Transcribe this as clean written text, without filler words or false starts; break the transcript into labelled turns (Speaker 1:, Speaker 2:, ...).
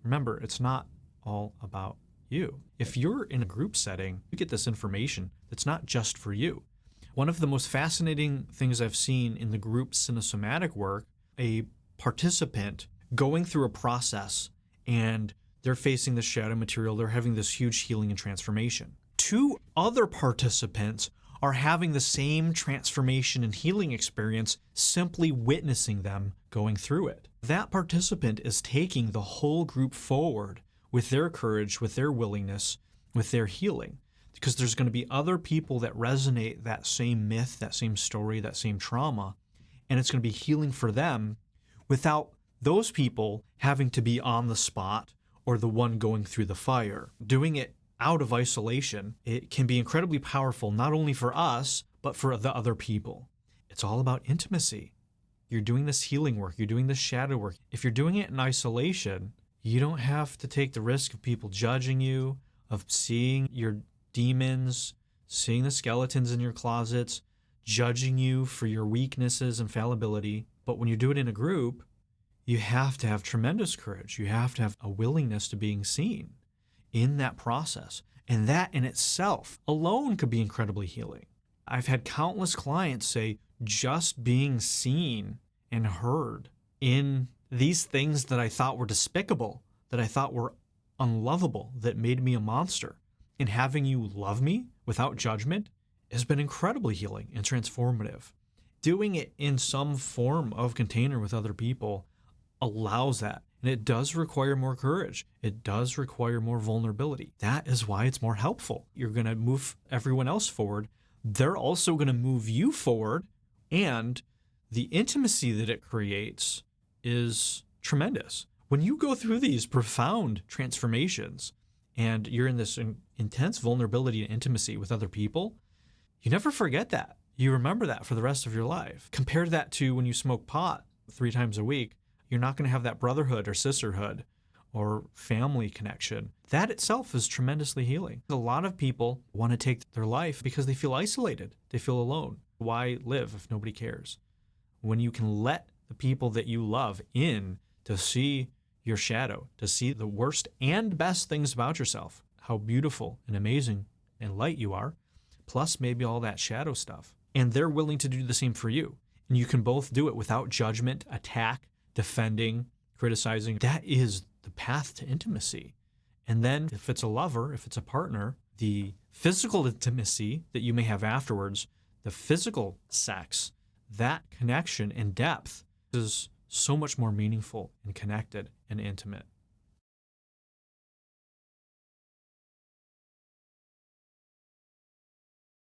Speaker 1: Remember, it's not all about you. If you're in a group setting, you get this information that's not just for you. One of the most fascinating things I've seen in the group cynosomatic work, a participant going through a process and they're facing the shadow material, they're having this huge healing and transformation. Two other participants are having the same transformation and healing experience, simply witnessing them going through it. That participant is taking the whole group forward with their courage, with their willingness, with their healing. Because there's going to be other people that resonate that same myth, that same story, that same trauma, and it's going to be healing for them without those people having to be on the spot or the one going through the fire. Doing it out of isolation, it can be incredibly powerful, not only for us, but for the other people. It's all about intimacy. You're doing this healing work, you're doing this shadow work. If you're doing it in isolation, you don't have to take the risk of people judging you, of seeing your demons, seeing the skeletons in your closets, judging you for your weaknesses and fallibility. But when you do it in a group, you have to have tremendous courage. You have to have a willingness to being seen in that process. And that in itself alone could be incredibly healing. I've had countless clients say just being seen and heard in these things that I thought were despicable, that I thought were unlovable, that made me a monster, and having you love me without judgment has been incredibly healing and transformative. Doing it in some form of container with other people allows that. And it does require more courage. It does require more vulnerability. That is why it's more helpful. You're going to move everyone else forward. They're also going to move you forward. And the intimacy that it creates is tremendous. When you go through these profound transformations and you're in this intense vulnerability and intimacy with other people, you never forget that. You remember that for the rest of your life. Compare that to when you smoke pot 3 times a week. You're not going to have that brotherhood or sisterhood or family connection. That itself is tremendously healing. A lot of people want to take their life because they feel isolated. They feel alone. Why live if nobody cares? When you can let the people that you love in to see your shadow, to see the worst and best things about yourself, how beautiful and amazing and light you are, plus maybe all that shadow stuff. And they're willing to do the same for you. And you can both do it without judgment, attack, defending, criticizing. That is the path to intimacy. And then if it's a lover, if it's a partner, the physical intimacy that you may have afterwards, the physical sex, that connection and depth is so much more meaningful and connected and intimate.